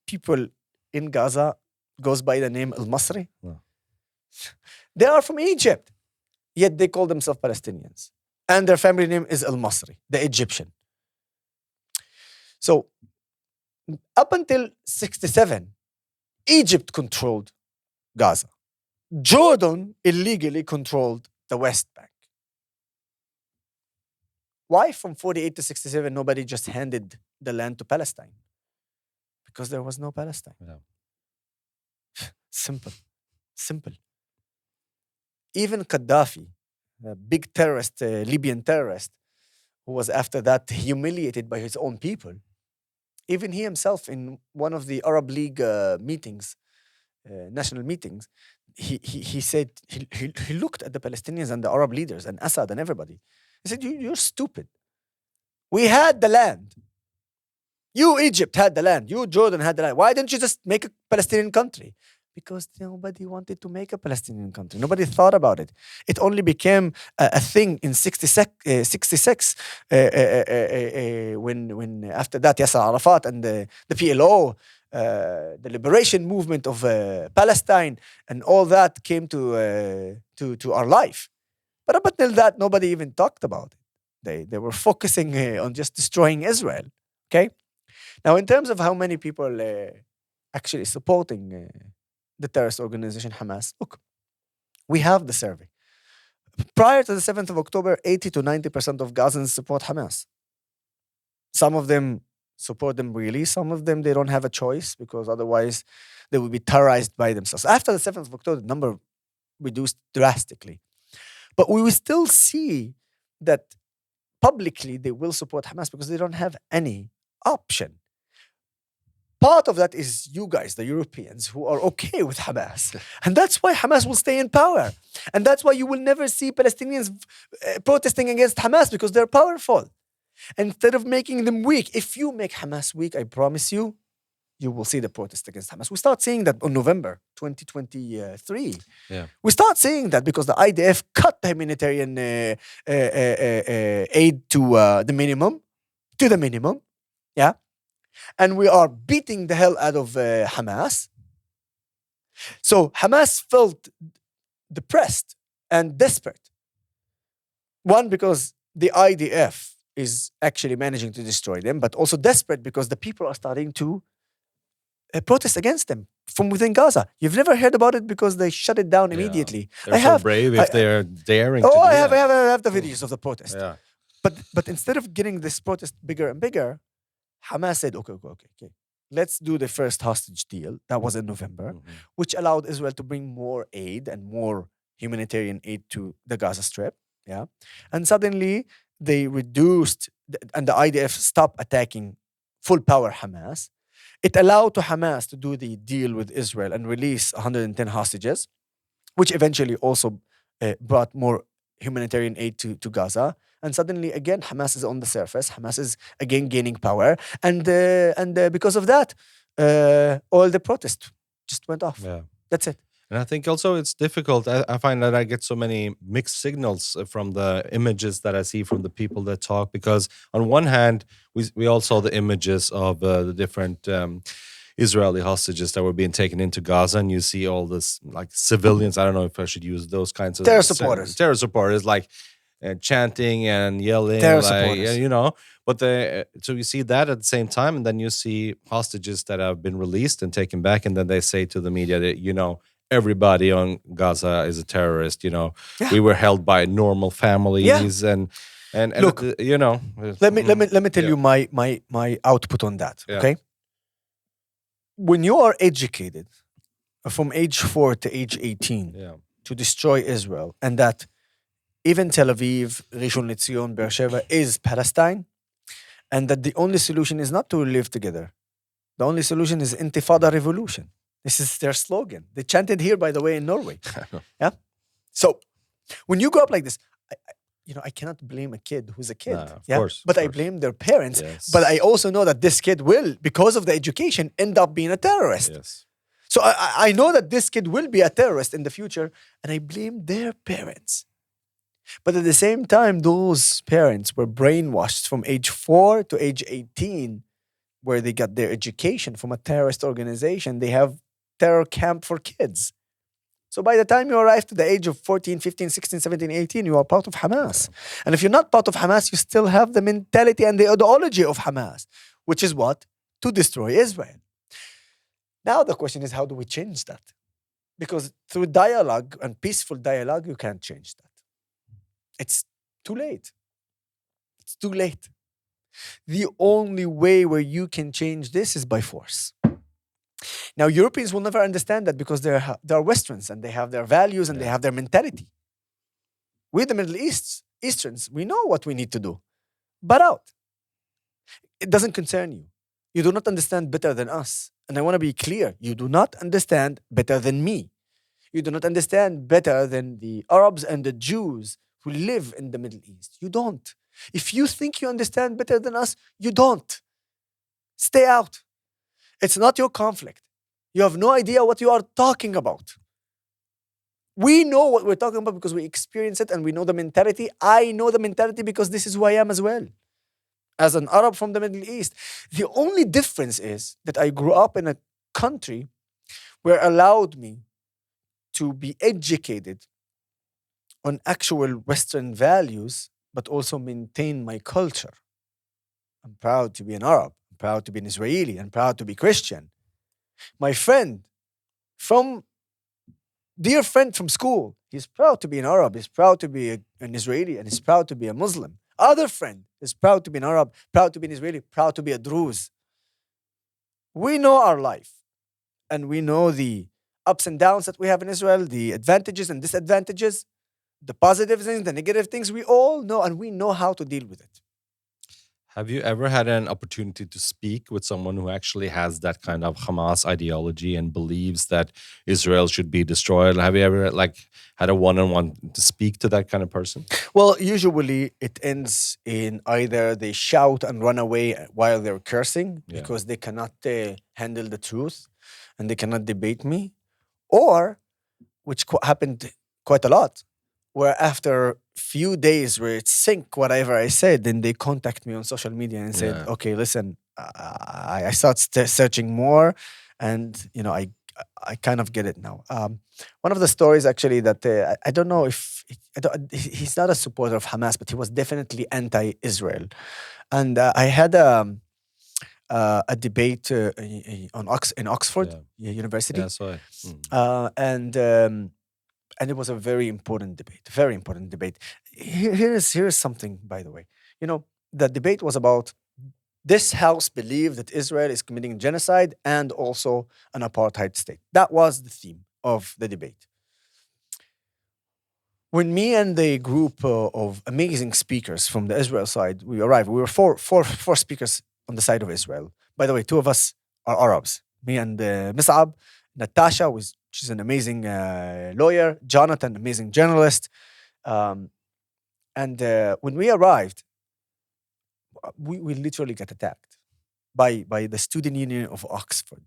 people in Gaza goes by the name Al-Masri? No. They are from Egypt, yet they call themselves Palestinians. And their family name is Al-Masri, the Egyptian. So, up until 1967, Egypt controlled Gaza. Jordan illegally controlled the West Bank. Why from 48 to 67 nobody just handed the land to Palestine? Because there was no Palestine. Yeah. Simple. Even Gaddafi, a big terrorist, Libyan terrorist, who was after that humiliated by his own people, even he himself in one of the Arab League meetings, national meetings, he said, he looked at the Palestinians and the Arab leaders and Assad and everybody. He said, you're stupid. We had the land. You, Egypt, had the land. You, Jordan, had the land. Why didn't you just make a Palestinian country? Because nobody wanted to make a Palestinian country. Nobody thought about it. It only became a thing in 66 when after that Yasser Arafat and the PLO, the liberation movement of Palestine and all that came to our life. But up until that, nobody even talked about it. They were focusing on just destroying Israel. Okay? Now, in terms of how many people actually supporting the terrorist organization Hamas, look, we have the survey. Prior to the 7th of October, 80 to 90% of Gazans support Hamas. Some of them support them really. Some of them, they don't have a choice because otherwise they will be terrorized by themselves. After the 7th of October, the number reduced drastically. But we will still see that publicly they will support Hamas because they don't have any option. Part of that is you guys, the Europeans, who are okay with Hamas. And that's why Hamas will stay in power. And that's why you will never see Palestinians protesting against Hamas because they're powerful. Instead of making them weak, if you make Hamas weak, I promise you, you will see the protest against Hamas. We start seeing that on November 2023. Yeah. We start seeing that because the IDF cut the humanitarian aid to the minimum. Yeah. And we are beating the hell out of Hamas. So Hamas felt depressed and desperate. One, because the IDF is actually managing to destroy them, but also desperate because the people are starting to protest against them from within Gaza. You've never heard about it because they shut it down immediately. They're so brave if they're daring to Oh, do I that. have the videos of the protest. Yeah. But instead of getting this protest bigger and bigger, Hamas said, okay. Let's do the first hostage deal. That was in November, which allowed Israel to bring more aid and more humanitarian aid to the Gaza Strip. Yeah. And suddenly they reduced, and the IDF stopped attacking full power Hamas. It allowed to Hamas to do the deal with Israel and release 110 hostages, which eventually also brought more humanitarian aid to Gaza. And suddenly, again, Hamas is on the surface. Hamas is again gaining power. And because of that, all the protest just went off. Yeah. That's it. And I think also it's difficult. I find that I get so many mixed signals from the images that I see from the people that talk. Because on one hand, we all saw the images of the different Israeli hostages that were being taken into Gaza, and you see all this like civilians. I don't know if I should use those kinds of Terror supporters. Terror supporters, like chanting and yelling, Terror like, supporters. you know. But so you see that at the same time, and then you see hostages that have been released and taken back, and then they say to the media that everybody on Gaza is a terrorist. We were held by normal families, and look, Let me tell you my output on that. Yeah. Okay. When you are educated from age 4 to age 18 to destroy Israel, and that even Tel Aviv, Rishon LeZion, Beersheba is Palestine, and that the only solution is not to live together. The only solution is Intifada revolution. This is their slogan. They chanted here, by the way, in Norway. Yeah. So when you grow up like this, I cannot blame a kid who's a kid. Of course. But I blame their parents. Yes. But I also know that this kid will, because of the education, end up being a terrorist. Yes. So I know that this kid will be a terrorist in the future, and I blame their parents. But at the same time, those parents were brainwashed from age 4 to age 18, where they got their education from a terrorist organization. They have terror camp for kids. So by the time you arrive to the age of 14, 15, 16, 17, 18, you are part of Hamas. And if you're not part of Hamas, you still have the mentality and the ideology of Hamas, which is what? To destroy Israel. Now the question is, how do we change that? Because through dialogue and peaceful dialogue, you can't change that. It's too late. It's too late. The only way where you can change this is by force. Now, Europeans will never understand that because they're Westerns and they have their values and they have their mentality. We, the Middle Easterns, we know what we need to do. But out. It doesn't concern you. You do not understand better than us. And I want to be clear. You do not understand better than me. You do not understand better than the Arabs and the Jews who live in the Middle East. You don't. If you think you understand better than us, you don't. Stay out. It's not your conflict. You have no idea what you are talking about. We know what we're talking about because we experience it and we know the mentality. I know the mentality because this is who I am as well. As an Arab from the Middle East. The only difference is that I grew up in a country where allowed me to be educated on actual Western values, but also maintain my culture. I'm proud to be an Arab. I'm proud to be an Israeli. I'm proud to be Christian. My dear friend from school, he's proud to be an Arab. He's proud to be an Israeli, and he's proud to be a Muslim. Other friend is proud to be an Arab, proud to be an Israeli, proud to be a Druze. We know our life, and we know the ups and downs that we have in Israel, the advantages and disadvantages, the positive things, the negative things. We all know, and we know how to deal with it. Have you ever had an opportunity to speak with someone who actually has that kind of Hamas ideology and believes that Israel should be destroyed? Have you ever had a one-on-one to speak to that kind of person? Well, usually it ends in either they shout and run away while they're cursing because they cannot handle the truth and they cannot debate me, or, which happened quite a lot, where after few days where it sink whatever I said, then they contact me on social media and said, okay, listen, I start searching more and, I kind of get it now. One of the stories actually that I don't know if, he's not a supporter of Hamas, but he was definitely anti-Israel. And I had a debate in Oxford University. Yeah, I saw it. And it was a very important debate. Here is something, by the way. The debate was about this house believed that Israel is committing genocide and also an apartheid state. That was the theme of the debate. When me and the group of amazing speakers from the Israel side, we arrived, we were four speakers on the side of Israel. By the way, two of us are Arabs. Me and Mus'ab, Natasha, she's an amazing lawyer, Jonathan, amazing journalist. And when we arrived, we literally got attacked by the student union of Oxford.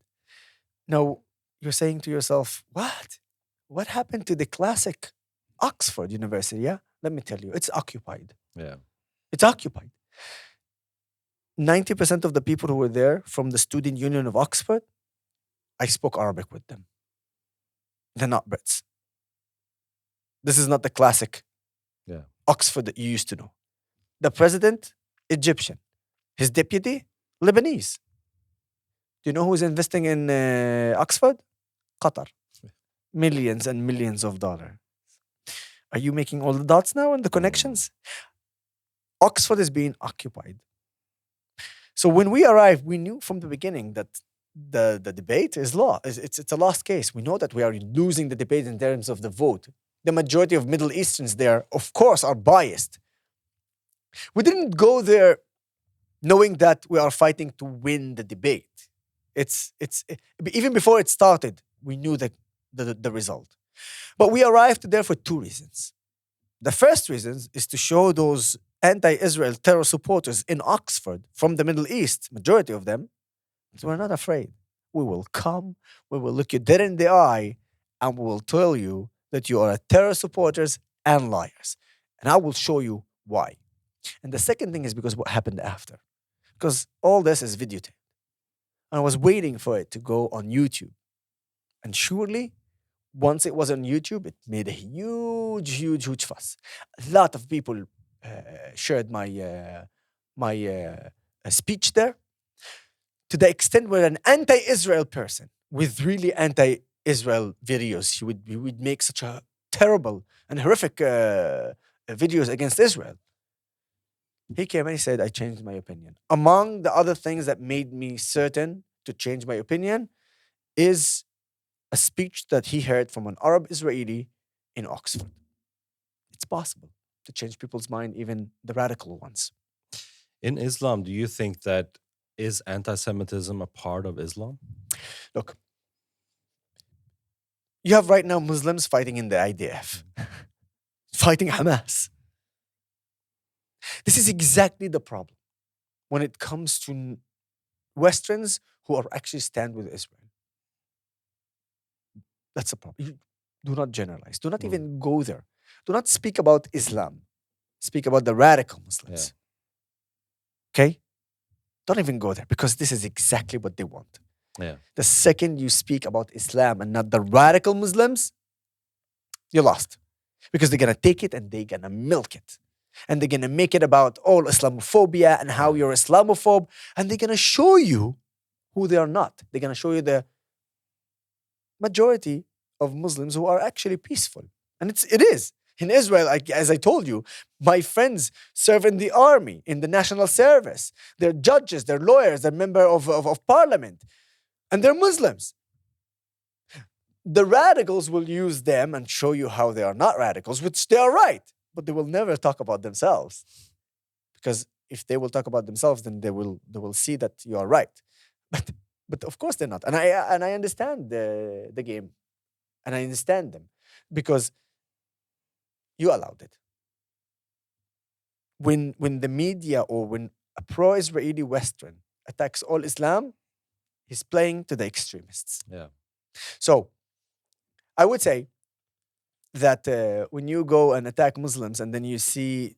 Now, you're saying to yourself, what? What happened to the classic Oxford University? Yeah, let me tell you, it's occupied. Yeah. It's occupied. 90% of the people who were there from the student union of Oxford, I spoke Arabic with them. They're not Brits. This is not the classic Oxford that you used to know. The president, Egyptian. His deputy, Lebanese. Do you know who's investing in Oxford? Qatar. Millions and millions of dollars. Are you making all the dots now and the connections? Oxford is being occupied. So when we arrived, we knew from the beginning that the debate is it's a lost case. We know that we are losing the debate in terms of the vote. The majority of Middle Easterns there, of course, are biased. We didn't go there knowing that we are fighting to win the debate. Even before it started, we knew the result. But we arrived there for two reasons. The first reason is to show those anti-Israel terror supporters in Oxford from the Middle East, majority of them, that we're not afraid. We will come, we will look you dead in the eye, and we will tell you that you are terror supporters and liars. And I will show you why. And the second thing is because what happened after. Because all this is videotaped. And I was waiting for it to go on YouTube. And surely, once it was on YouTube, it made a huge fuss. A lot of people shared my speech there, to the extent where an anti-Israel person with really Israel videos. He would make such a terrible and horrific videos against Israel. He came and he said, I changed my opinion. Among the other things that made me certain to change my opinion is a speech that he heard from an Arab Israeli in Oxford. It's possible to change people's mind, even the radical ones. In Islam, do you think that is anti-Semitism a part of Islam? Look, you have right now Muslims fighting in the IDF, fighting Hamas. This is exactly the problem when it comes to Westerns who are actually stand with Israel. That's the problem. You do not generalize. Do not even go there. Do not speak about Islam. Speak about the radical Muslims. Okay? Don't even go there because this is exactly what they want. Yeah. The second you speak about Islam and not the radical Muslims, you're lost. Because they're going to take it and they're going to milk it. And they're going to make it about all Islamophobia and how you're Islamophobe. And they're going to show you who they are not. They're going to show you the majority of Muslims who are actually peaceful. And it is. In Israel, as I told you, my friends serve in the army, in the national service. They're judges, they're lawyers, they're members of parliament. And they're Muslims. The radicals will use them and show you how they are not radicals, which they are right. But they will never talk about themselves. Because if they will talk about themselves, then they will see that you are right. But of course they're not. And I understand the game. And I understand them. Because you allowed it. When the media or when a pro-Israeli Western attacks all Islam, he's playing to the extremists. Yeah. So I would say that when you go and attack Muslims and then you see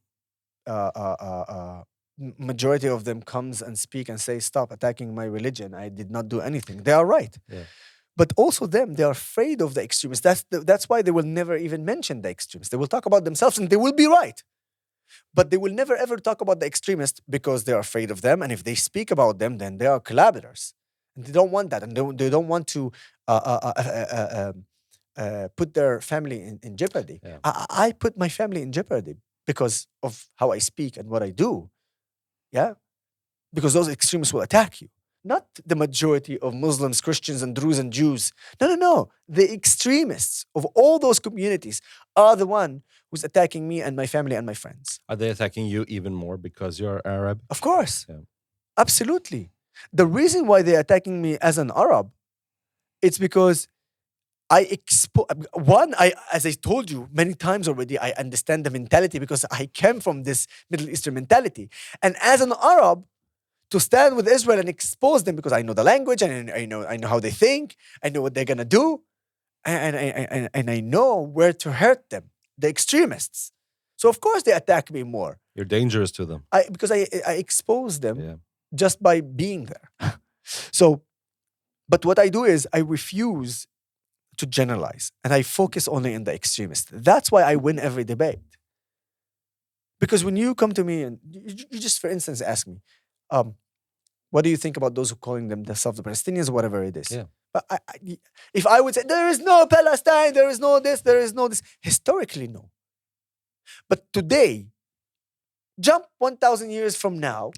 majority of them comes and speak and say, stop attacking my religion, I did not do anything. They are right. Yeah. But also them, they are afraid of the extremists. That's why they will never even mention the extremists. They will talk about themselves and they will be right. But they will never ever talk about the extremists because they're afraid of them. And if they speak about them, then they are collaborators. And they don't want that. And they don't want to put their family in jeopardy. Yeah. I put my family in jeopardy because of how I speak and what I do. Yeah? Because those extremists will attack you. Not the majority of Muslims, Christians, and Druze and Jews. No. The extremists of all those communities are the one who's attacking me and my family and my friends. Are they attacking you even more because you're Arab? Of course. Yeah. Absolutely. The reason why they're attacking me as an Arab, it's because as I told you many times already, I understand the mentality because I came from this Middle Eastern mentality. And as an Arab, to stand with Israel and expose them because I know the language and I know how they think, I know what they're gonna do, and I know where to hurt them, the extremists. So of course they attack me more. You're dangerous to them. Because I expose them just by being there. So, but what I do is I refuse to generalize and I focus only on the extremists. That's why I win every debate. Because when you come to me and you just, for instance, ask me, what do you think about those who calling themselves the Palestinians or whatever it is? Yeah. But if I would say, there is no Palestine, there is no this, historically, no. But today, jump 1,000 years from now,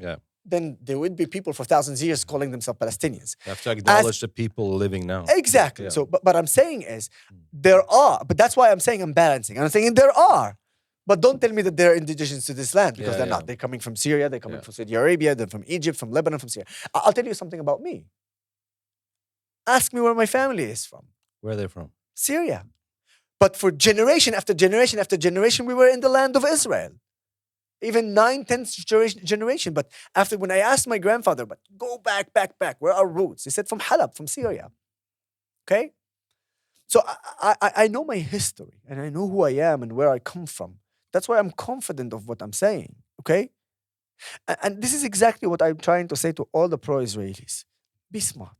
then there would be people for thousands of years calling themselves Palestinians. You have to acknowledge the people living now. Exactly. So, but I'm saying is, there are, but that's why I'm saying I'm balancing. I'm saying there are. But don't tell me that they're indigenous to this land because they're not. They're coming from Syria, they're coming from Saudi Arabia, they're from Egypt, from Lebanon, from Syria. I'll tell you something about me. Ask me where my family is from. Where are they from? Syria. But for generation after generation after generation, we were in the land of Israel. Even 9th, 10th generation. But after, when I asked my grandfather, but go back, where are our roots? He said from Halab, from Syria. Okay? So I know my history and I know who I am and where I come from. That's why I'm confident of what I'm saying, okay? And this is exactly what I'm trying to say to all the pro-Israelis. Be smart.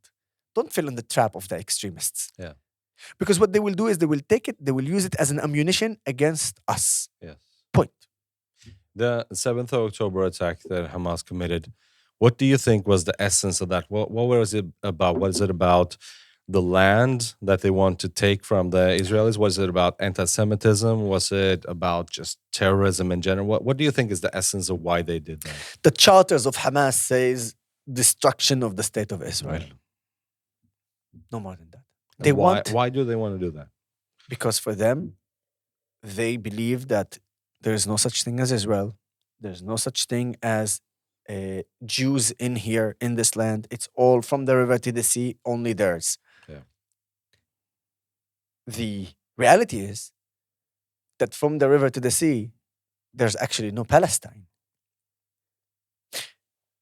Don't fall in the trap of the extremists. Yeah. Because what they will do is they will take it, they will use it as an ammunition against us. Yes. Point. The 7th of October attack that Hamas committed, what do you think was the essence of that? What was it about? What is it about the land that they want to take from the Israelis? Was it about anti-Semitism? Was it about just terrorism in general? What do you think is the essence of why they did that? The charters of Hamas says destruction of the state of Israel. No more than that. They Why do they want to do that? Because for them, they believe that there is no such thing as Israel. There's no such thing as Jews in here, in this land. It's all from the river to the sea, only theirs. Yeah. The reality is that from the river to the sea, there's actually no Palestine.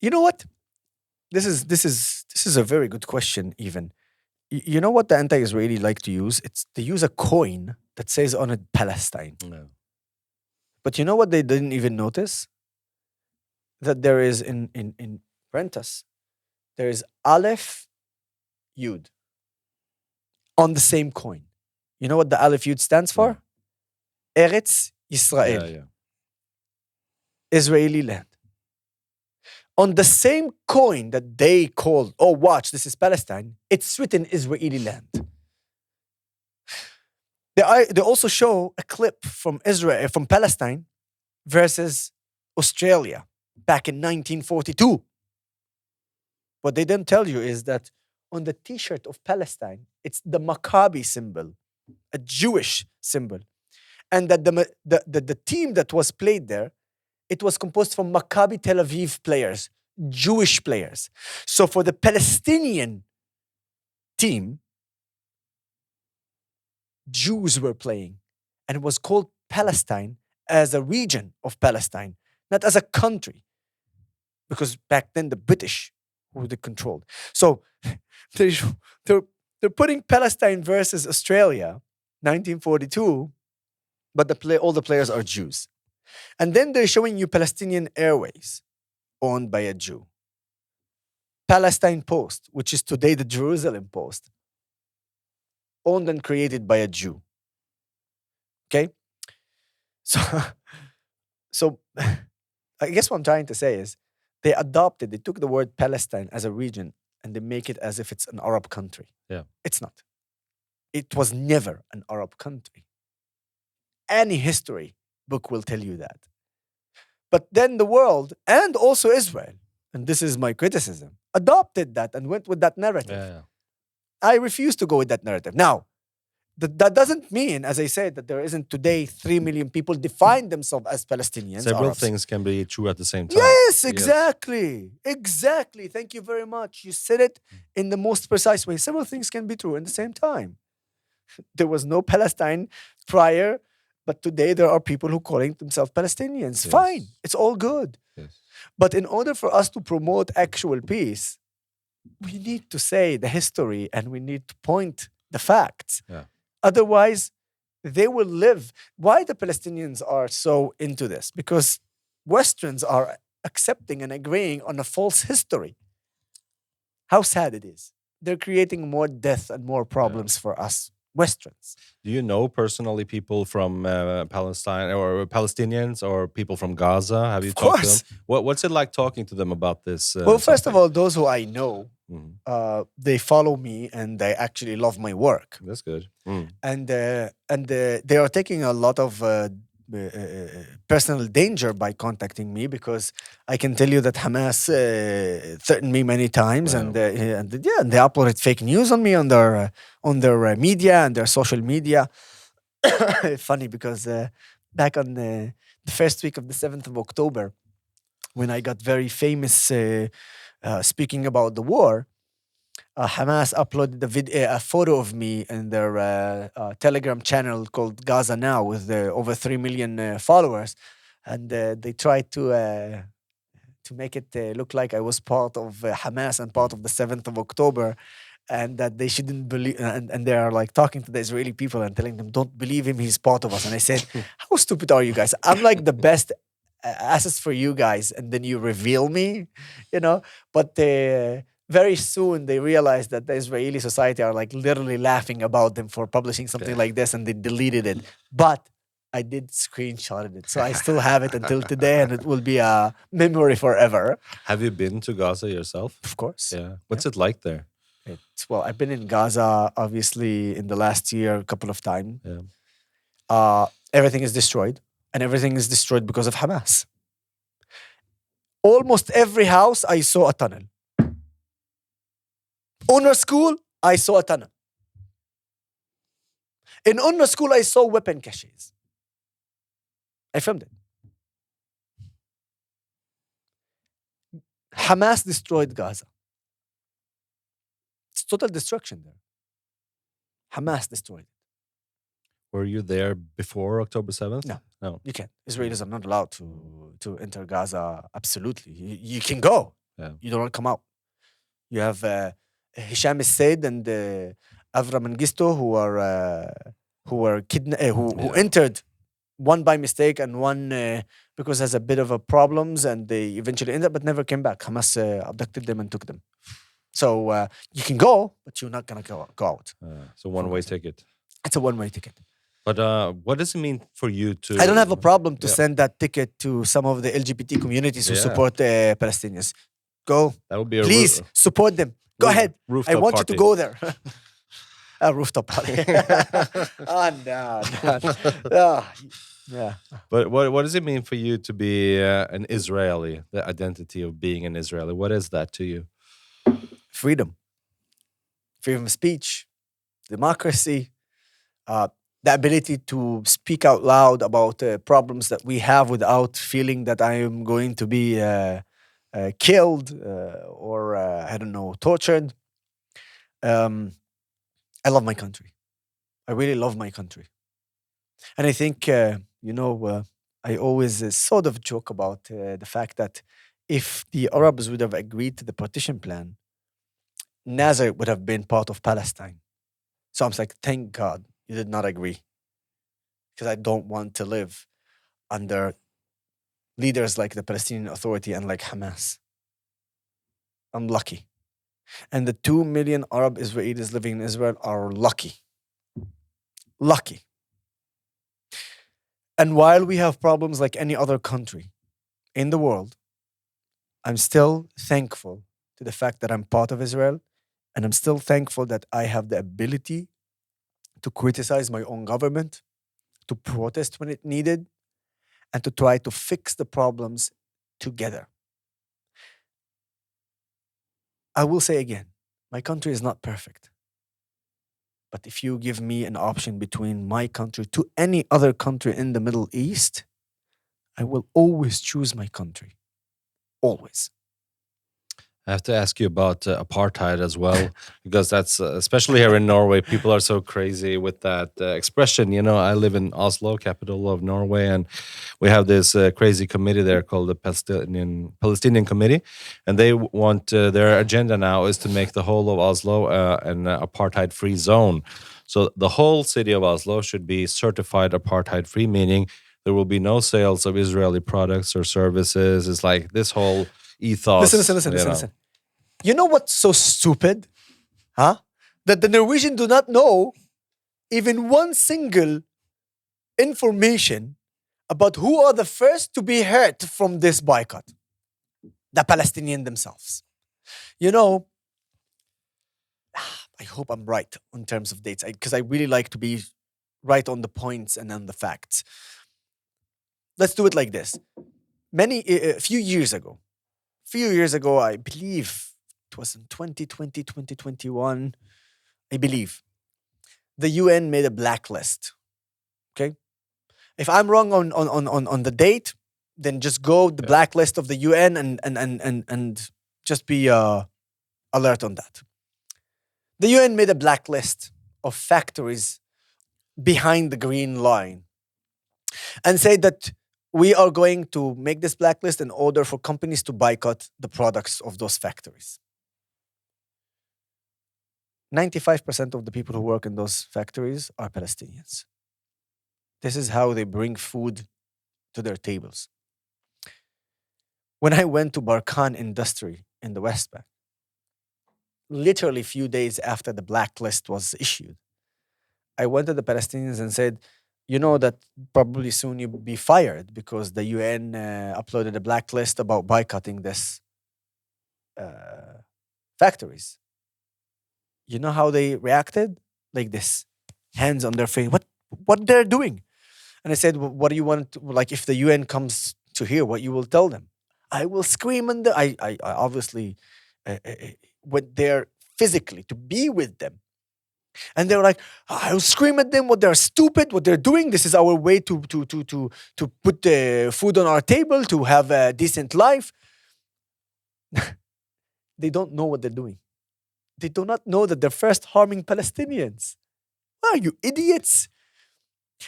You know what? This is a very good question, even. You know what the anti-Israeli like to use? They use a coin that says on it Palestine. No. But you know what they didn't even notice? That there is in Brentus, there is Aleph Yud on the same coin. You know what the Aleph Yud stands for? Eretz Yisrael. Yeah. Israeli land. On the same coin that they called, oh, watch, this is Palestine, it's written Israeli land. They also show a clip from Israel, from Palestine versus Australia back in 1942. What they didn't tell you is that on the t-shirt of Palestine, it's the Maccabi symbol, a Jewish symbol. And that the team that was played there, it was composed from Maccabi Tel Aviv players, Jewish players. So for the Palestinian team, Jews were playing. And it was called Palestine as a region of Palestine, not as a country. Because back then the British were the controlled. So they're putting Palestine versus Australia, 1942, but all the players are Jews. And then they're showing you Palestinian Airways, owned by a Jew. Palestine Post, which is today the Jerusalem Post, owned and created by a Jew. Okay? So I guess what I'm trying to say is they took the word Palestine as a region and they make it as if it's an Arab country. Yeah. It's not. It was never an Arab country. Any history book will tell you that. But then the world, and also Israel, and this is my criticism, adopted that and went with that narrative. Yeah. I refuse to go with that narrative. Now, that doesn't mean, as I said, that there isn't today 3 million people define themselves as Palestinians. Several Arabs. things can be true at the same time. Yes, exactly. Exactly. Thank you very much. You said it in the most precise way. Several things can be true at the same time. There was no Palestine prior, but today there are people who calling themselves Palestinians. Yes. Fine. It's all good. Yes. But in order for us to promote actual peace, we need to say the history and we need to point the facts. Yeah. Otherwise, they will live. Why the Palestinians are so into this? Because Westerns are accepting and agreeing on a false history. How sad it is. They're creating more death and more problems for us Westerns. Do you know personally people from Palestine or Palestinians or people from Gaza? Have you talked to them? What's it like talking to them about this? Well, first of all, those who I know, mm-hmm. They follow me and they actually love my work. That's good. And they are taking a lot of personal danger by contacting me because I can tell you that Hamas threatened me many times. Wow. and they uploaded fake news on me on their media and their social media. Funny because back on the first week of the 7th of October, when I got very famous speaking about the war, Hamas uploaded a photo of me in their Telegram channel called Gaza Now with over 3 million followers, and they tried to make it look like I was part of Hamas and part of the 7th of October, and that they shouldn't believe. And they are like talking to the Israeli people and telling them, "Don't believe him; he's part of us." And I said, "How stupid are you guys? I'm like the best assets for you guys, and then you reveal me, you know." But very soon they realized that the Israeli society are like literally laughing about them for publishing something like this, and they deleted it. But I did screenshot it, so I still have it until today, and it will be a memory forever. Have you been to Gaza yourself? Of course. Yeah. What's it like there? Well, I've been in Gaza, obviously, in the last year a couple of times. Yeah. Everything is destroyed, and everything is destroyed because of Hamas. Almost every house, I saw a tunnel. UNRWA school, I saw a tunnel. In UNRWA school, I saw weapon caches. I filmed it. Hamas destroyed Gaza. It's total destruction there. Hamas destroyed it. Were you there before October 7th? No. You can't. Israelis are not allowed to enter Gaza. Absolutely. You can go. Yeah. You don't come out. You have Hisham Said and Avra Mengistu who entered, one by mistake and one because has a bit of a problems, and they eventually ended up but never came back. Hamas abducted them and took them. So you can go, but you're not gonna go out. It's a one-way ticket. It's a one-way ticket. But what does it mean for you to? I don't have a problem to send that ticket to some of the LGBT communities who support Palestinians. Go. That would be please support them. Go ahead. I want you to go there. A rooftop party. No. Yeah. But what does it mean for you to be an Israeli? The identity of being an Israeli. What is that to you? Freedom of speech, democracy, the ability to speak out loud about problems that we have without feeling that I am going to be killed or I don't know, tortured. I love my country. I really love my country. And I think, I always sort of joke about the fact that if the Arabs would have agreed to the partition plan, Nazareth would have been part of Palestine. So I'm like, thank God you did not agree. Because I don't want to live under leaders like the Palestinian Authority and like Hamas. I'm lucky. And the 2 million Arab Israelis living in Israel are lucky. Lucky. And while we have problems like any other country in the world, I'm still thankful to the fact that I'm part of Israel. And I'm still thankful that I have the ability to criticize my own government, to protest when it needed, and to try to fix the problems together. I will say again, my country is not perfect. But if you give me an option between my country to any other country in the Middle East, I will always choose my country. Always. I have to ask you about apartheid as well, because that's, especially here in Norway, people are so crazy with that expression. You know, I live in Oslo, capital of Norway, and we have this crazy committee there called the Palestinian Committee, and they want, their agenda now is to make the whole of Oslo an apartheid-free zone. So the whole city of Oslo should be certified apartheid-free, meaning there will be no sales of Israeli products or services. It's like this whole ethos. Listen. You know what's so stupid? That the Norwegian do not know even one single information about who are the first to be hurt from this boycott. The Palestinians themselves. You know, I hope I'm right in terms of dates, because I really like to be right on the points and on the facts. Let's do it like this. A few years ago, I believe it was in 2020, 2021, I believe, the UN made a blacklist. Okay? If I'm wrong on the date, then just go the blacklist of the UN and just be alert on that. The UN made a blacklist of factories behind the green line and said that we are going to make this blacklist in order for companies to boycott the products of those factories. 95% of the people who work in those factories are Palestinians. This is how they bring food to their tables. When I went to Barkan Industry in the West Bank, literally a few days after the blacklist was issued, I went to the Palestinians and said, you know that probably soon you'll be fired because the UN uploaded a blacklist about boycotting this factories. You know how they reacted? Like this, hands on their face. What they're doing? And I said, what do you want? Like, if the UN comes to here, what you will tell them? I will scream, and I obviously went there physically to be with them. And they were like, I'll scream at them what they're stupid, what they're doing. This is our way to put the food on our table, to have a decent life. They don't know what they're doing. They do not know that they're first harming Palestinians. Are you idiots?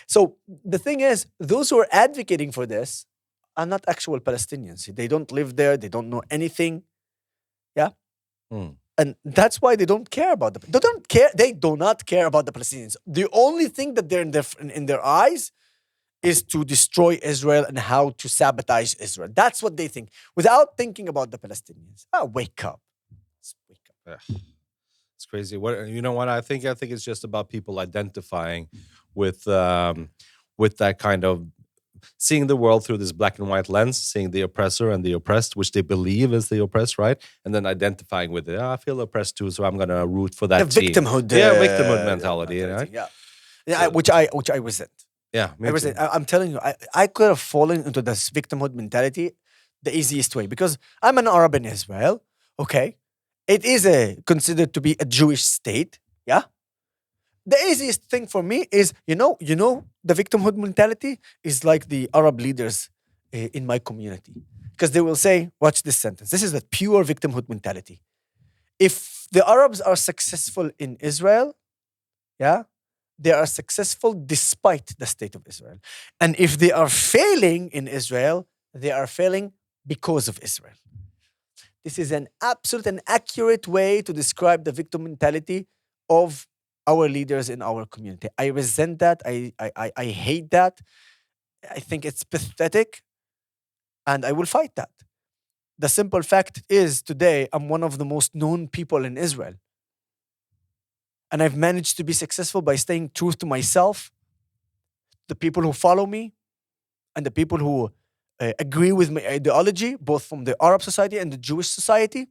So the thing is, those who are advocating for this are not actual Palestinians. They don't live there. They don't know anything. Yeah. And that's why they don't care about them. They don't care. They do not care about the Palestinians. The only thing that they're in their eyes is to destroy Israel and how to sabotage Israel. That's what they think, without thinking about the Palestinians. Wake up. Just wake up. It's crazy. What, you know what I think? I think it's just about people identifying with that kind of seeing the world through this black and white lens, seeing the oppressor and the oppressed, which they believe is the oppressed, right? And then identifying with it. I feel oppressed too, so I'm going to root for that The team. victimhood. Victimhood mentality, right? Yeah, which I resent. Yeah, I resent. I'm telling you, I could have fallen into this victimhood mentality the easiest way, because I'm an Arab in Israel. Okay, it is considered to be a Jewish state. Yeah. The easiest thing for me is, the victimhood mentality is like the Arab leaders in my community. Because they will say, watch this sentence. This is the pure victimhood mentality. If the Arabs are successful in Israel, yeah, they are successful despite the state of Israel. And if they are failing in Israel, they are failing because of Israel. This is an absolute and accurate way to describe the victim mentality of our leaders in our community. I resent that. I hate that. I think it's pathetic, and I will fight that. The simple fact is, today I'm one of the most known people in Israel, and I've managed to be successful by staying true to myself, the people who follow me, and the people who agree with my ideology, both from the Arab society and the Jewish society,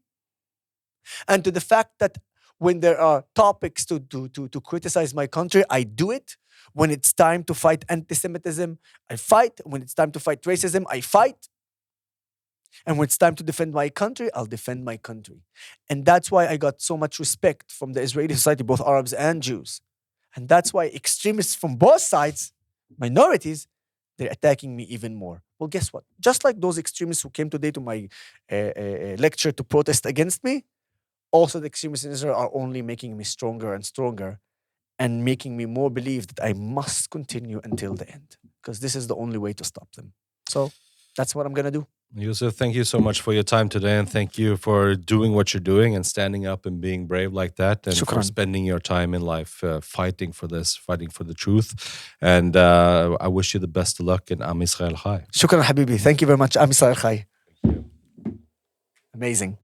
and to the fact that when there are topics to criticize my country, I do it. When it's time to fight anti-Semitism, I fight. When it's time to fight racism, I fight. And when it's time to defend my country, I'll defend my country. And that's why I got so much respect from the Israeli society, both Arabs and Jews. And that's why extremists from both sides, minorities, they're attacking me even more. Well, guess what? Just like those extremists who came today to my lecture to protest against me, also the extremists in Israel are only making me stronger and stronger, and making me more believe that I must continue until the end, because this is the only way to stop them. So that's what I'm going to do. Yosef, thank you so much for your time today, and thank you for doing what you're doing and standing up and being brave like that, and for spending your time in life fighting for this, fighting for the truth. And I wish you the best of luck in Am Israel Chai. Shukran, Habibi. Thank you very much. Am Israel Chai. Amazing.